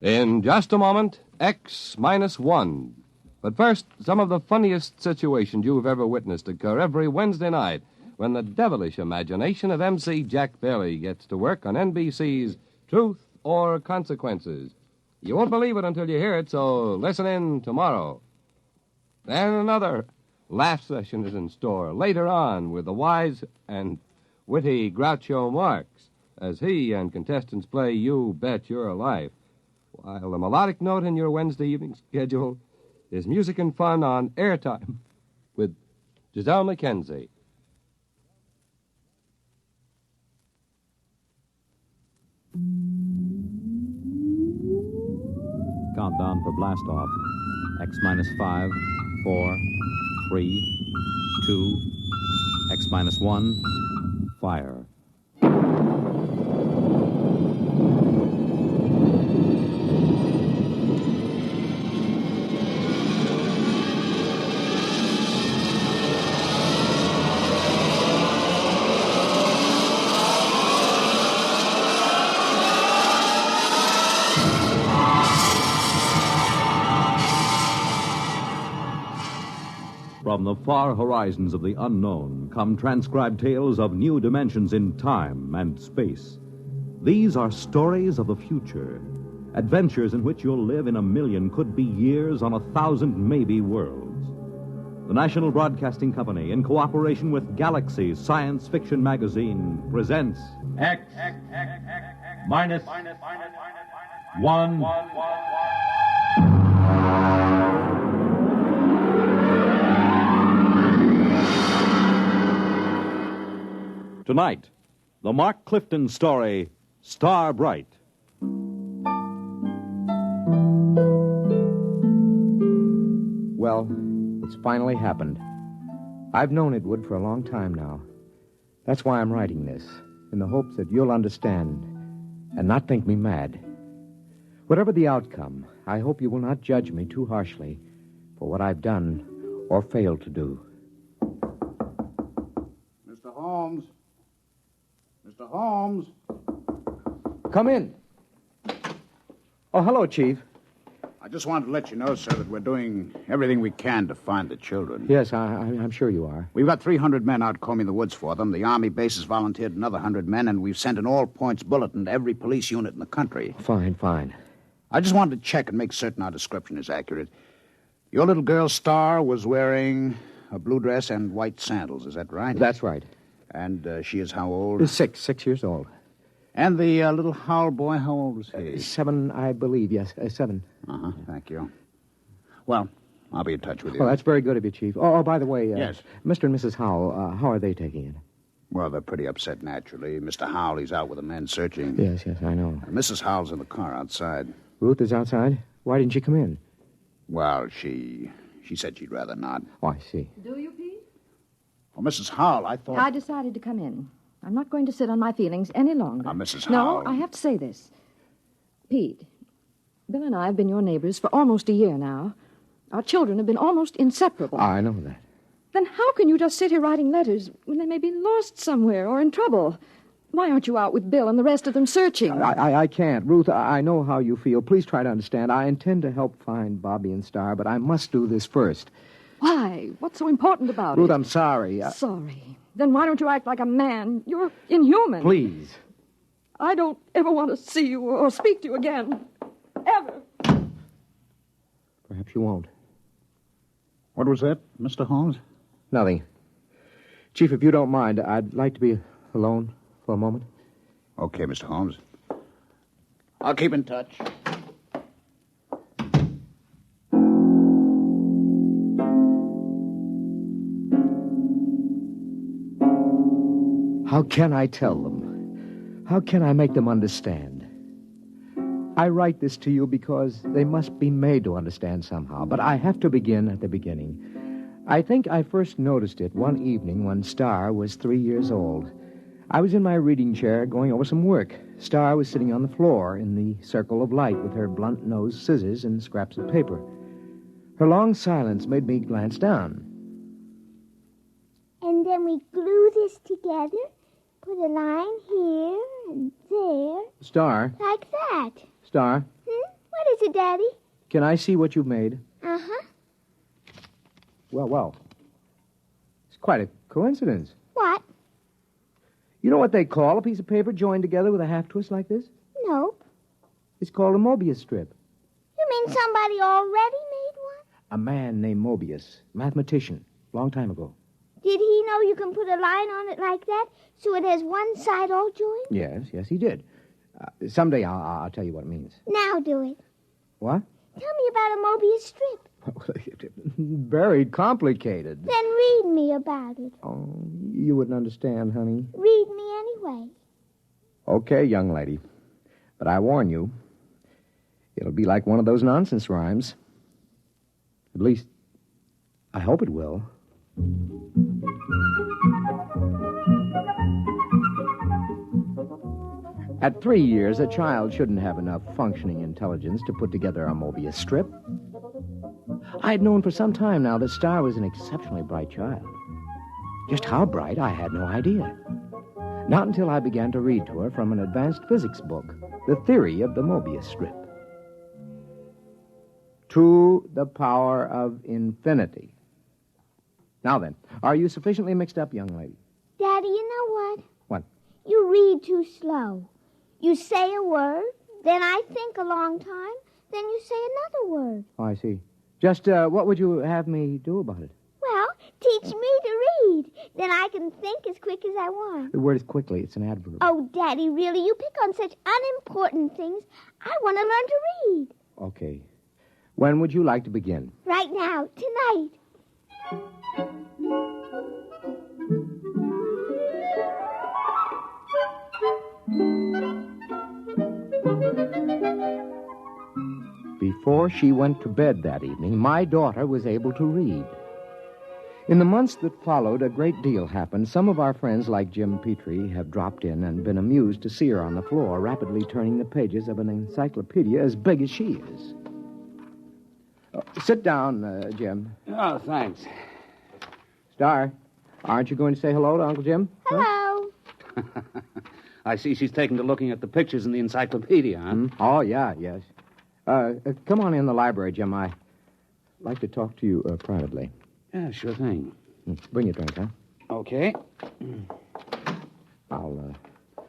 In just a moment, X-1. But first, some of the funniest situations you've ever witnessed occur every Wednesday night when the devilish imagination of MC Jack Bailey gets to work on NBC's Truth or Consequences. You won't believe it until you hear it, so listen in tomorrow. Then another laugh session is in store later on with the wise and witty Groucho Marx as he and contestants play You Bet Your Life. While the melodic note in your Wednesday evening schedule is music and fun on Airtime with Giselle McKenzie. Countdown for blast off. X-5, 4, 3, 2, X-1, fire. From the far horizons of the unknown come transcribed tales of new dimensions in time and space. These are stories of the future, adventures in which you'll live in a million could-be years on 1,000 maybe worlds. The National Broadcasting Company, in cooperation with Galaxy Science Fiction Magazine, presents X minus one. Tonight, the Mark Clifton story, Star Bright. Well, it's finally happened. I've known it would for a long time now. That's why I'm writing this, in the hopes that you'll understand and not think me mad. Whatever the outcome, I hope you will not judge me too harshly for what I've done or failed to do. Mr. Holmes. Mr. Holmes. Come in. Oh, hello, Chief. I just wanted to let you know, sir, that we're doing everything we can to find the children. Yes, I'm sure you are. We've got 300 men out combing the woods for them. The Army base has volunteered another 100 men, and we've sent an all-points bulletin to every police unit in the country. Fine. I just wanted to check and make certain our description is accurate. Your little girl, Star, was wearing a blue dress and white sandals. Is that right? That's right. And she is how old? 6 years old. And the little Howell boy, how old was he? 7, I believe, yes, 7. Uh-huh, thank you. Well, I'll be in touch with you. Well, that's very good of you, Chief. Oh, by the way, Yes. Mr. and Mrs. Howell, how are they taking it? Well, they're pretty upset, naturally. Mr. Howell, he's out with the men searching. Yes, I know. Mrs. Howell's in the car outside. Ruth is outside? Why didn't she come in? Well, she said she'd rather not. Oh, I see. Do you, Pete? Well, Mrs. Howell, I thought... I decided to come in. I'm not going to sit on my feelings any longer. Now, Mrs. No, Howell... I have to say this. Pete, Bill and I have been your neighbors for almost a year now. Our children have been almost inseparable. I know that. Then how can you just sit here writing letters when they may be lost somewhere or in trouble? Why aren't you out with Bill and the rest of them searching? I can't. Ruth, I know how you feel. Please try to understand. I intend to help find Bobby and Star, but I must do this first. Why? What's so important about Ruth, it? I'm sorry. Sorry. Then why don't you act like a man? You're inhuman. Please. I don't ever want to see you or speak to you again. Ever. Perhaps you won't. What was that, Mr. Holmes? Nothing. Chief, if you don't mind, I'd like to be alone for a moment. Okay, Mr. Holmes. I'll keep in touch. How can I tell them? How can I make them understand? I write this to you because they must be made to understand somehow, but I have to begin at the beginning. I think I first noticed it one evening when Star was 3 years old. I was in my reading chair going over some work. Star was sitting on the floor in the circle of light with her blunt-nosed scissors and scraps of paper. Her long silence made me glance down. And then we glue this together, put a line here and there. Star? Like that. Star? Hmm? Daddy? Can I see what you've made? Uh-huh. Well. It's quite a coincidence. What? You know what they call a piece of paper joined together with a half twist like this? Nope. It's called a Mobius strip. You mean somebody already made one? A man named Mobius, mathematician, long time ago. Did he know you can put a line on it like that so it has one side all joined? Yes, he did. Someday I'll tell you what it means. Now do it. What? Tell me about a Mobius strip. Very complicated. Then read me about it. Oh, you wouldn't understand, honey. Read me anyway. Okay, young lady. But I warn you, it'll be like one of those nonsense rhymes. At least, I hope it will. At 3 years, a child shouldn't have enough functioning intelligence to put together a Mobius strip. I had known for some time now that Star was an exceptionally bright child. Just how bright, I had no idea. Not until I began to read to her from an advanced physics book, The Theory of the Mobius Strip. To the power of infinity. Now then, are you sufficiently mixed up, young lady? Daddy, you know what? What? You read too slow. You say a word, then I think a long time, then you say another word. Oh, I see. Just what would you have me do about it? Well, teach me to read. Then I can think as quick as I want. The word is quickly. It's an adverb. Oh, Daddy, really? You pick on such unimportant things. I want to learn to read. Okay. When would you like to begin? Right now, tonight. Before she went to bed that evening, my daughter was able to read. In the months that followed, a great deal happened. Some of our friends, like Jim Petrie, have dropped in and been amused to see her on the floor, rapidly turning the pages of an encyclopedia as big as she is. Sit down, Jim. Oh, thanks. Star, aren't you going to say hello to Uncle Jim? Hello. I see she's taken to looking at the pictures in the encyclopedia, huh? Oh, yeah, yes. Come on in the library, Jim. I'd like to talk to you privately. Yeah, sure thing. Bring your drink, huh? Okay. I'll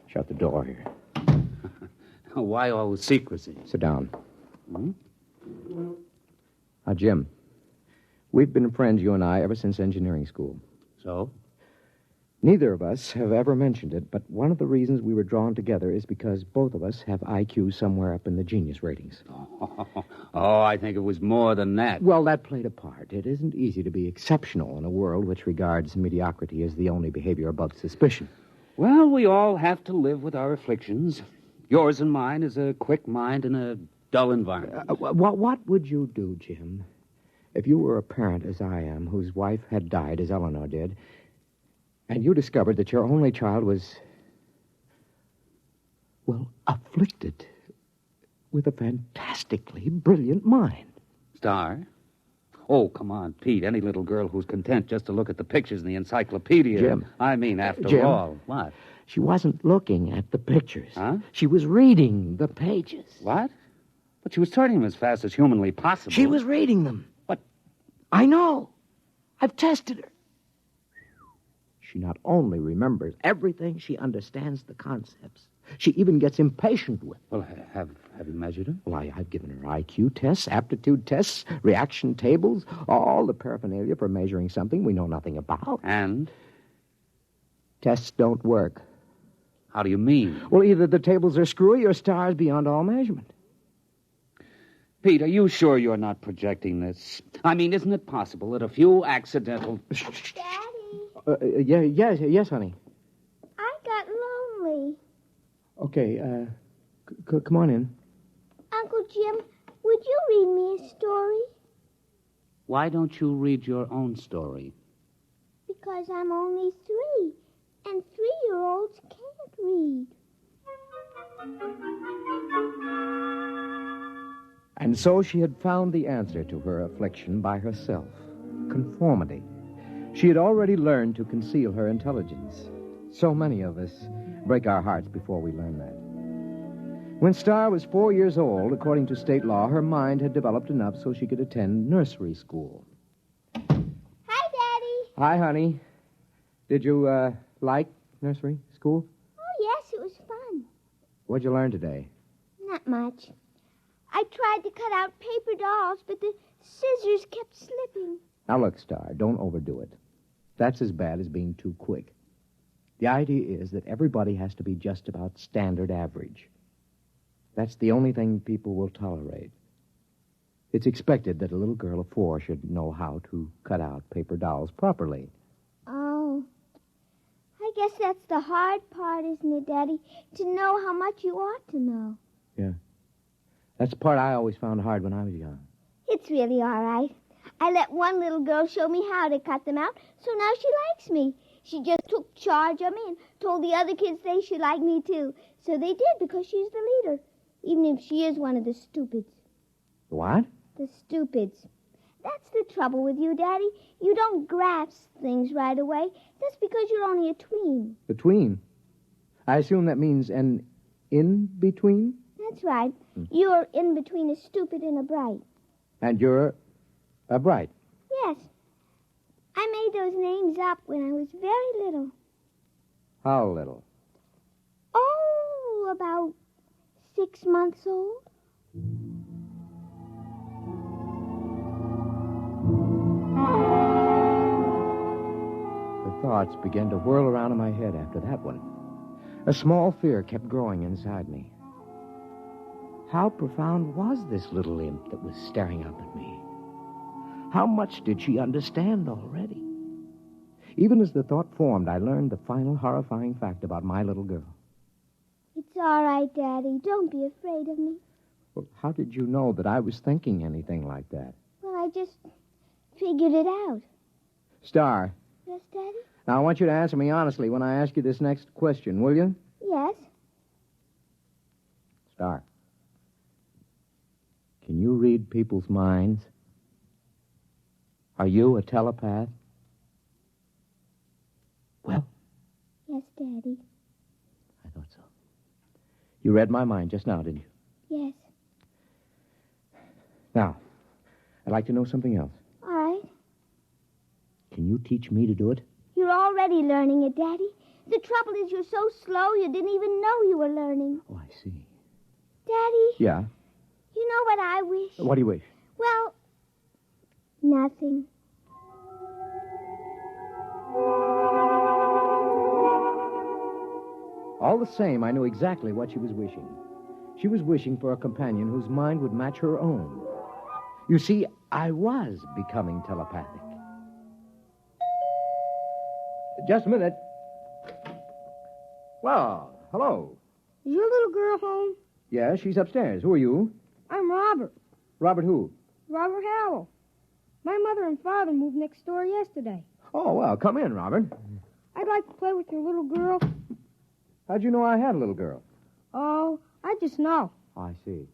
shut the door here. Why all the secrecy? Sit down. Hmm? Jim, we've been friends, you and I, ever since engineering school. So? Neither of us have ever mentioned it, but one of the reasons we were drawn together is because both of us have IQ somewhere up in the genius ratings. Oh, I think it was more than that. Well, that played a part. It isn't easy to be exceptional in a world which regards mediocrity as the only behavior above suspicion. Well, we all have to live with our afflictions. Yours and mine is a quick mind in a dull environment. What would you do, Jim, if you were a parent, as I am, whose wife had died, as Eleanor did, and you discovered that your only child was, well, afflicted with a fantastically brilliant mind? Star? Oh, come on, Pete. Any little girl who's content just to look at the pictures in the encyclopedia. Jim. I mean, after Jim. all. What? She wasn't looking at the pictures. Huh? She was reading the pages. What? But she was turning them as fast as humanly possible. She was reading them. What? I know. I've tested her. She not only remembers everything, she understands the concepts. She even gets impatient with them. Well, have you measured her? Well, I've given her IQ tests, aptitude tests, reaction tables, all the paraphernalia for measuring something we know nothing about. And? Tests don't work. How do you mean? Well, either the tables are screwy or Star's beyond all measurement. Pete, are you sure you're not projecting this? I mean, isn't it possible that a few accidental... Daddy, Yes, honey. I got lonely. Okay, come on in. Uncle Jim, would you read me a story? Why don't you read your own story? Because I'm only 3, and 3-year-olds can't read. And so she had found the answer to her affliction by herself. Conformity. She had already learned to conceal her intelligence. So many of us break our hearts before we learn that. When Star was 4 years old, according to state law, her mind had developed enough so she could attend nursery school. Hi, Daddy. Hi, honey. Did you, like nursery school? Oh, yes, it was fun. What'd you learn today? Not much. I tried to cut out paper dolls, but the scissors kept slipping. Now, look, Star, don't overdo it. That's as bad as being too quick. The idea is that everybody has to be just about standard average. That's the only thing people will tolerate. It's expected that a little girl of 4 should know how to cut out paper dolls properly. Oh. I guess that's the hard part, isn't it, Daddy? To know how much you ought to know. Yeah. That's the part I always found hard when I was young. It's really all right. I let one little girl show me how to cut them out, so now she likes me. She just took charge of me and told the other kids they should like me, too. So they did, because she's the leader, even if she is one of the stupids. What? The stupids. That's the trouble with you, Daddy. You don't grasp things right away. That's because you're only a tween. Between? I assume that means an in-between? That's right. You're in between a stupid and a bright. And you're a bright. Yes. I made those names up when I was very little. How little? Oh, about 6 months old. The thoughts began to whirl around in my head after that one. A small fear kept growing inside me. How profound was this little imp that was staring up at me? How much did she understand already? Even as the thought formed, I learned the final horrifying fact about my little girl. It's all right, Daddy. Don't be afraid of me. Well, how did you know that I was thinking anything like that? Well, I just figured it out. Star, Yes, Daddy? now I want you to answer me honestly when I ask you this next question, will you? Yes. Star, can you read people's minds? Are you a telepath? Well, Yes, Daddy. I thought so. You read my mind just now, didn't you? Yes. Now, I'd like to know something else. All right. Can you teach me to do it? You're already learning it, Daddy. The trouble is you're so slow you didn't even know you were learning. Oh, I see. Daddy, Yeah? you know what I wish? What do you wish? Well, nothing. All the same, I knew exactly what she was wishing. She was wishing for a companion whose mind would match her own. You see, I was becoming telepathic. Just a minute. Well, hello. Is your little girl home? Yeah, she's upstairs. Who are you? I'm Robert. Robert who? Robert Howell. My mother and father moved next door yesterday. Oh, well, come in, Robert. I'd like to play with your little girl. How'd you know I had a little girl? Oh, I just know. Oh, I see.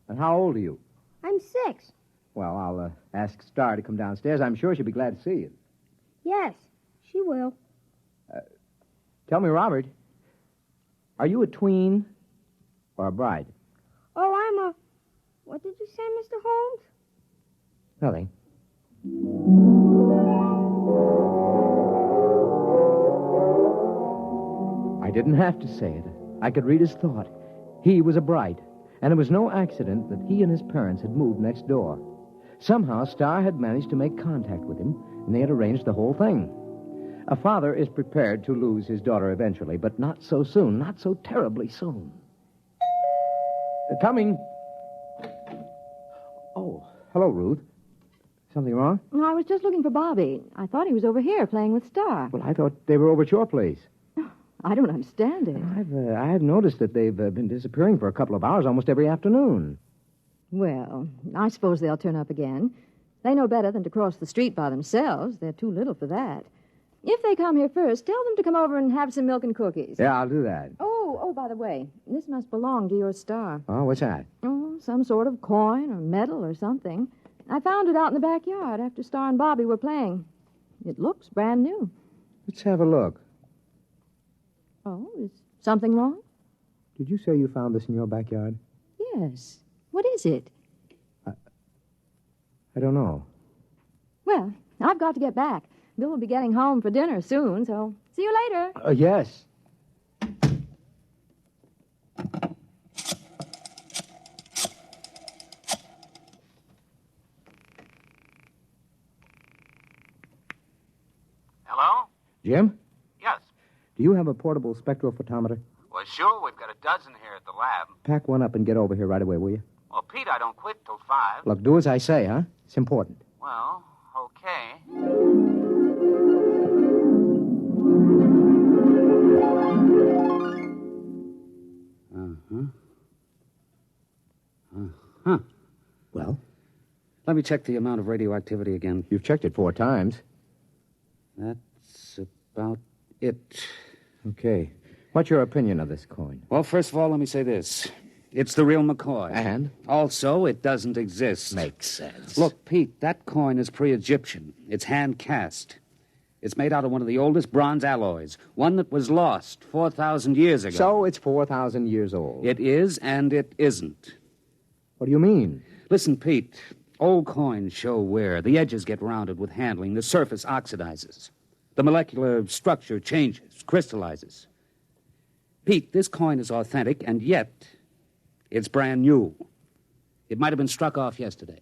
And how old are you? I'm 6. Well, I'll ask Star to come downstairs. I'm sure she'll be glad to see you. Yes, she will. Tell me, Robert, are you a tween or a bride? Oh, I'm a... What did you say, Mr. Holmes? Nothing. I didn't have to say it. I could read his thought. He was a bride, and it was no accident that he and his parents had moved next door. Somehow, Star had managed to make contact with him, and they had arranged the whole thing. A father is prepared to lose his daughter eventually, but not so soon, not so terribly soon. Coming. Oh, hello, Ruth. Something wrong? No, I was just looking for Bobby. I thought he was over here playing with Star. Well, I thought they were over at your place. I don't understand it. I've noticed that they've been disappearing for a couple of hours almost every afternoon. Well, I suppose they'll turn up again. They know better than to cross the street by themselves. They're too little for that. If they come here first, tell them to come over and have some milk and cookies. Yeah, I'll do that. Oh, by the way, this must belong to your Star. Oh, what's that? Oh, some sort of coin or medal or something. I found it out in the backyard after Star and Bobby were playing. It looks brand new. Let's have a look. Oh, is something wrong? Did you say you found this in your backyard? Yes. What is it? I don't know. Well, I've got to get back. Bill will be getting home for dinner soon, so see you later. Yes. Hello? Jim, Yes. do you have a portable spectrophotometer? Well, sure, we've got a dozen here at the lab. Pack one up and get over here right away, will you? Well, Pete, I don't quit till 5. Look, do as I say, huh? It's important. Well, okay. Well, Let me check the amount of radioactivity again. you've checked it 4 times. That's about it. Okay. What's your opinion of this coin? Well, first of all, let me say this. It's the real McCoy. And? Also, it doesn't exist. Makes sense. Look, Pete, that coin is pre-Egyptian. It's hand-cast. It's made out of one of the oldest bronze alloys, one that was lost 4,000 years ago. So it's 4,000 years old. It is and it isn't. What do you mean? Listen, Pete, old coins show wear. The edges get rounded with handling. The surface oxidizes. The molecular structure changes, crystallizes. Pete, this coin is authentic, and yet it's brand new. It might have been struck off yesterday.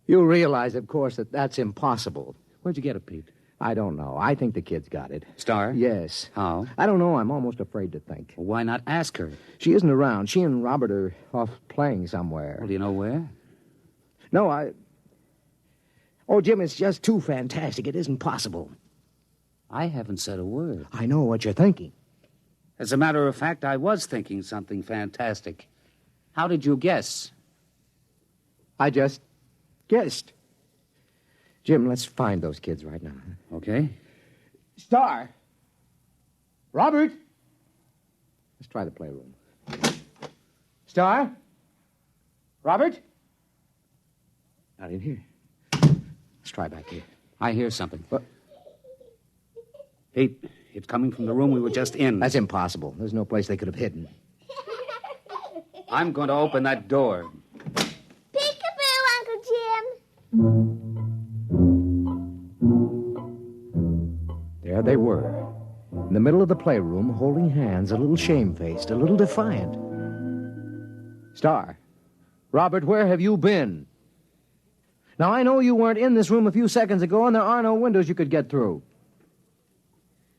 You realize, of course, that that's impossible. Where'd you get it, Pete? I don't know. I think the kid's got it. Star? Yes. How? I don't know. I'm almost afraid to think. Well, why not ask her? She isn't around. She and Robert are off playing somewhere. Well, do you know where? No, Oh, Jim, it's just too fantastic. It isn't possible. I haven't said a word. I know what you're thinking. As a matter of fact, I was thinking something fantastic. How did you guess? I just guessed. Jim, let's find those kids right now. Okay. Star! Robert! Let's try the playroom. Star? Robert? Not in here. Let's try back here. I hear something. What? Pete, it's coming from the room we were just in. That's impossible. There's no place they could have hidden. I'm going to open that door. Peekaboo, Uncle Jim. There they were, in the middle of the playroom, holding hands, a little shamefaced, a little defiant. Star, Robert, where have you been? Now, I know you weren't in this room a few seconds ago, and there are no windows you could get through.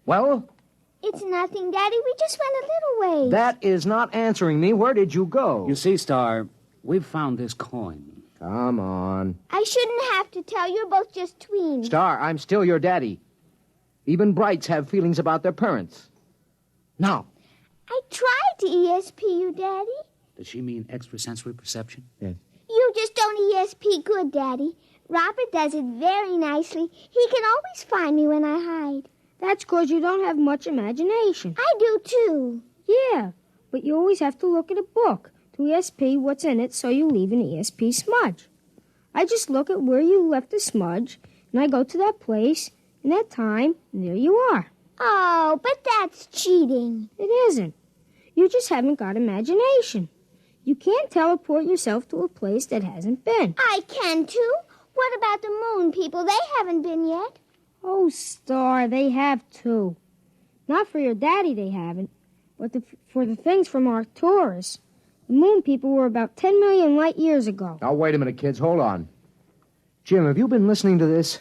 Well? It's nothing, Daddy. We just went a little ways. That is not answering me. Where did you go? You see, Star, we've found this coin. Come on. I shouldn't have to tell. You're both just tweens. Star, I'm still your daddy. Even Brights have feelings about their parents. Now. I tried to ESP you, Daddy. Does she mean extrasensory perception? Yes. You just don't ESP good, Daddy. Robert does it very nicely. He can always find me when I hide. That's 'cause you don't have much imagination. I do, too. Yeah, but you always have to look at a book to ESP what's in it so you leave an ESP smudge. I just look at where you left the smudge, and I go to that place, and that time, and there you are. Oh, but that's cheating. It isn't. You just haven't got imagination. You can't teleport yourself to a place that hasn't been. I can, too. What about the moon people? They haven't been yet. Oh, Star, they have too. Not for your daddy, they haven't, but for the things from Arcturus. The moon people were about 10 million light years ago. Now, wait a minute, kids. Hold on. Jim, have you been listening to this?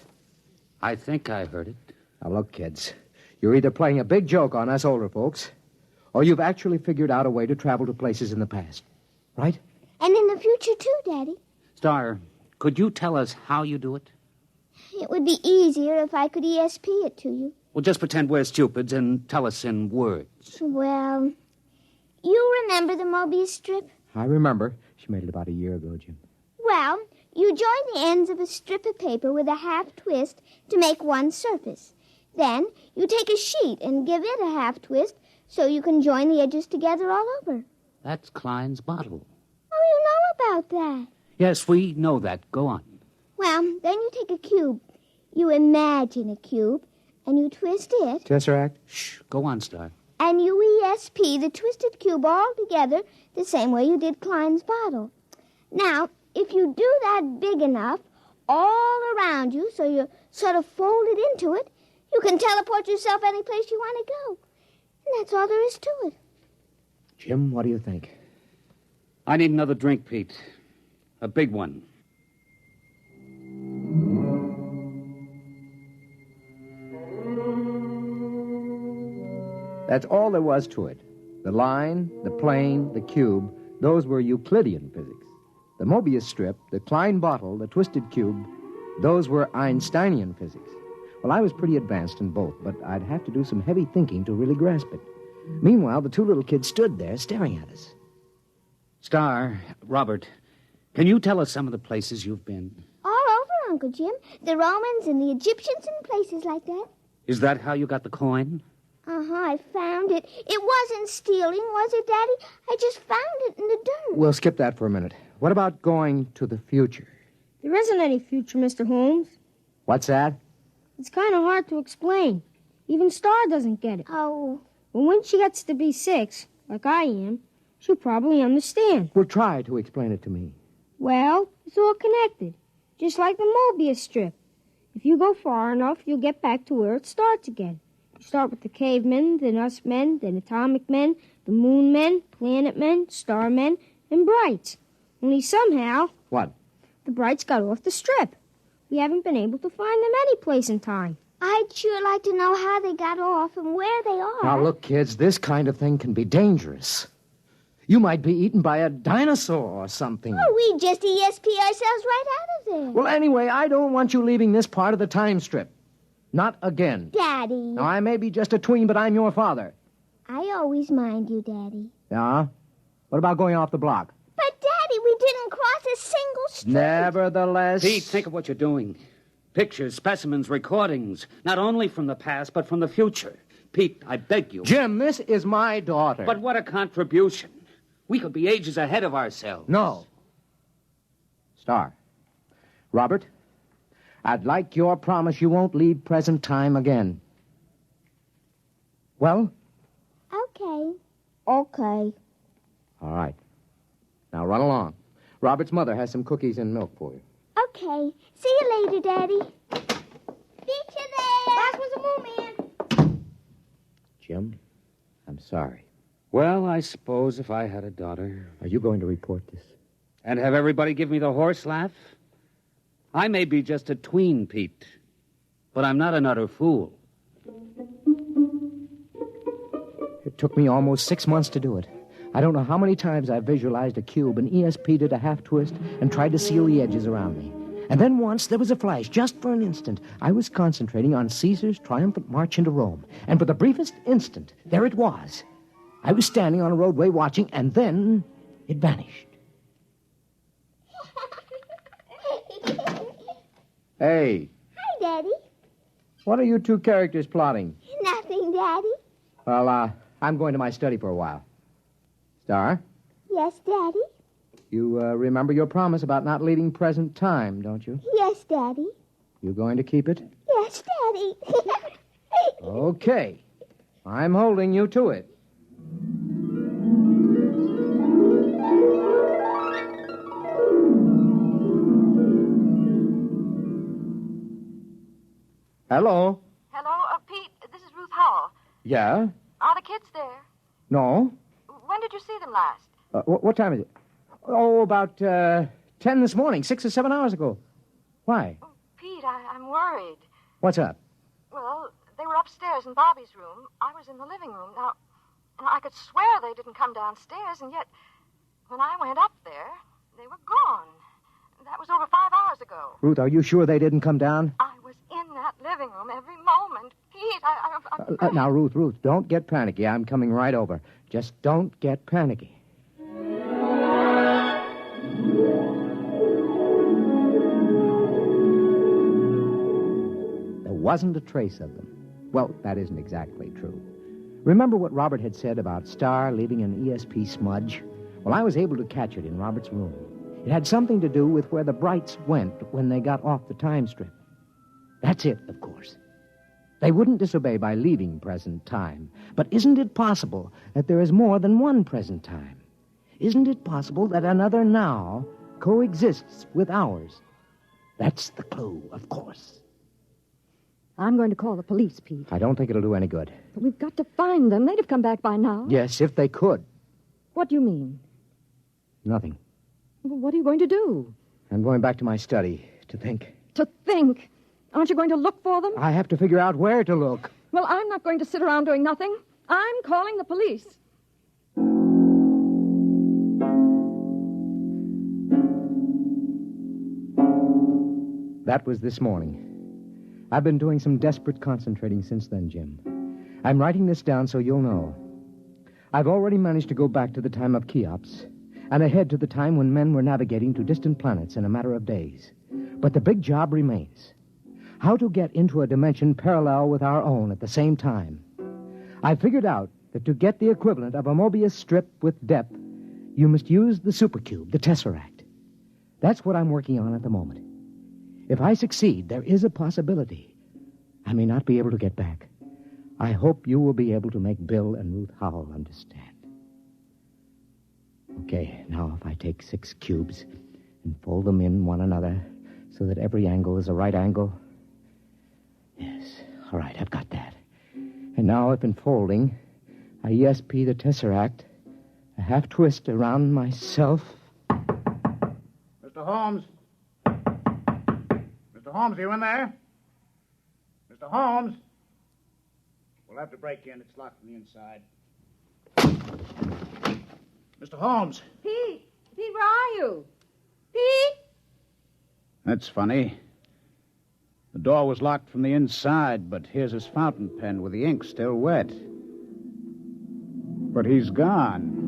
I think I heard it. Now, look, kids. You're either playing a big joke on us older folks, or you've actually figured out a way to travel to places in the past. Right? And in the future, too, Daddy. Star, could you tell us how you do it? It would be easier if I could ESP it to you. Well, just pretend we're stupids and tell us in words. Well, you remember the Mobius strip? I remember. She made it about a year ago, Jim. Well, you join the ends of a strip of paper with a half twist to make one surface. Then you take a sheet and give it a half twist so you can join the edges together all over. That's Klein's bottle. Oh, you know about that. Yes, we know that. Go on. Well, then you take a cube. You imagine a cube, and you twist it. Tesseract? Shh. Go on, Star. and you ESP the twisted cube all together the same way you did Klein's bottle. Now, if you do that big enough all around you so you're sort of folded into it, you can teleport yourself any place you want to go. And that's all there is to it. Jim, what do you think? I need another drink, Pete. A big one. That's all there was to it. The line, the plane, the cube, those were Euclidean physics. The Mobius strip, the Klein bottle, the twisted cube, those were Einsteinian physics. Well, I was pretty advanced in both, but I'd have to do some heavy thinking to really grasp it. Meanwhile, the two little kids stood there staring at us. Star, Robert, can you tell us some of the places you've been? All over, Uncle Jim. The Romans and the Egyptians and places like that. Is that how you got the coin? Uh-huh, I found it. It wasn't stealing, was it, Daddy? I just found it in the dirt. We'll skip that for a minute. What about going to the future? There isn't any future, Mr. Holmes. What's that? It's kind of hard to explain. Even Star doesn't get it. Oh. But when she gets to be 6, like I am, she'll probably understand. Well, try to explain it to me. Well, it's all connected, just like the Mobius strip. If you go far enough, you'll get back to where it starts again. You start with the cavemen, then us men, then atomic men, the moon men, planet men, star men, and brights. Only somehow... What? The brights got off the strip. We haven't been able to find them any place in time. I'd sure like to know how they got off and where they are. Now, look, kids, this kind of thing can be dangerous. You might be eaten by a dinosaur or something. Oh, we just ESP ourselves right out of there. Well, anyway, I don't want you leaving this part of the time strip. Not again. Daddy. Now, I may be just a tween, but I'm your father. I always mind you, Daddy. Yeah? What about going off the block? But, Daddy, we didn't cross a single street. Nevertheless... Pete, think of what you're doing. Pictures, specimens, recordings, not only from the past, but from the future. Pete, I beg you. Jim, this is my daughter. But what a contribution. We could be ages ahead of ourselves. No. Star. Robert, I'd like your promise you won't leave present time again. Well? Okay. Okay. All right. Now run along. Robert's mother has some cookies and milk for you. Okay. See you later, Daddy. Beat you there. That was a moon man. Jim, I'm sorry. Well, I suppose if I had a daughter... Are you going to report this? And have everybody give me the horse laugh? I may be just a tween, Pete, but I'm not an utter fool. It took me almost 6 months to do it. I don't know how many times I visualized a cube and ESP'd it a half twist and tried to seal the edges around me. And then once there was a flash, just for an instant. I was concentrating on Caesar's triumphant march into Rome. And for the briefest instant, there it was. I was standing on a roadway watching, and then it vanished. Hey. Hi, Daddy. What are you two characters plotting? Nothing, Daddy. Well, I'm going to my study for a while. Star, Yes, Daddy. you remember your promise about not leaving present time, don't you? Yes, Daddy. You going to keep it? Yes, Daddy. Okay. I'm holding you to it. Hello? Hello, Pete. This is Ruth Howell. Yeah? Are the kids there? No? When did you see them last? What time is it? Oh, about 10 this morning, 6 or 7 hours ago. Why? Oh, Pete, I'm worried. What's up? Well, they were upstairs in Bobby's room. I was in the living room. Now, I could swear they didn't come downstairs, and yet, when I went up there, they were gone. That was over 5 hours ago. Ruth, are you sure they didn't come down? I was in that living room every moment. Pete, I'm Now, Ruth, don't get panicky. I'm coming right over. Just don't get panicky. There wasn't a trace of them. Well, that isn't exactly true. Remember what Robert had said about Star leaving an ESP smudge? Well, I was able to catch it in Robert's room. It had something to do with where the Brights went when they got off the time strip. That's it, of course. They wouldn't disobey by leaving present time. But isn't it possible that there is more than one present time? Isn't it possible that another now coexists with ours? That's the clue, of course. I'm going to call the police, Pete. I don't think it'll do any good. But we've got to find them. They'd have come back by now. Yes, if they could. What do you mean? Nothing. Well, what are you going to do? I'm going back to my study to think. To think? Aren't you going to look for them? I have to figure out where to look. Well, I'm not going to sit around doing nothing. I'm calling the police. That was this morning. I've been doing some desperate concentrating since then, Jim. I'm writing this down so you'll know. I've already managed to go back to the time of Cheops and ahead to the time when men were navigating to distant planets in a matter of days. But the big job remains. How to get into a dimension parallel with our own at the same time. I figured out that to get the equivalent of a Mobius strip with depth, you must use the supercube, the tesseract. That's what I'm working on at the moment. If I succeed, there is a possibility I may not be able to get back. I hope you will be able to make Bill and Ruth Howell understand. Okay, now if I take 6 cubes and fold them in one another so that every angle is a right angle. Yes, all right, I've got that. And now if in folding, I ESP the tesseract, a half twist around myself. Mr. Holmes? Mr. Holmes, are you in there? Mr. Holmes? We'll have to break in. It's locked from the inside. Mr. Holmes! Pete! Pete, where are you? Pete! That's funny. The door was locked from the inside, but here's his fountain pen with the ink still wet. But he's gone.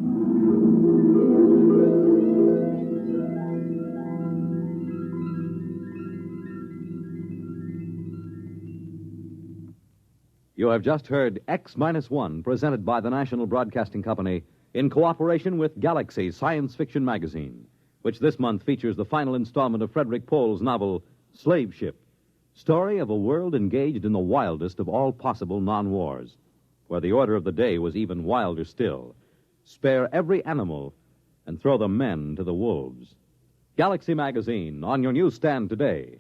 You have just heard X-1, presented by the National Broadcasting Company in cooperation with Galaxy Science Fiction Magazine, which this month features the final installment of Frederick Pohl's novel, Slave Ship, story of a world engaged in the wildest of all possible non-wars, where the order of the day was even wilder still. Spare every animal and throw the men to the wolves. Galaxy Magazine, on your newsstand today.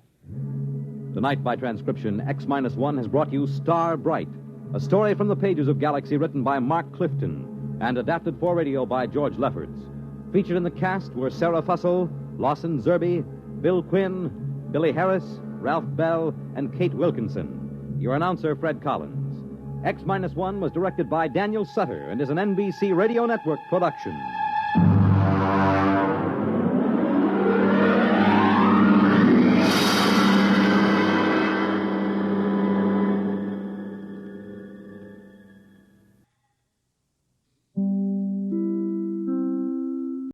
Tonight, by transcription, X-1 has brought you Star Bright, a story from the pages of Galaxy written by Mark Clifton and adapted for radio by George Lefferts. Featured in the cast were Sarah Fussell, Lawson Zerby, Bill Quinn, Billy Harris, Ralph Bell, and Kate Wilkinson. Your announcer, Fred Collins. X-1 was directed by Daniel Sutter and is an NBC Radio Network production.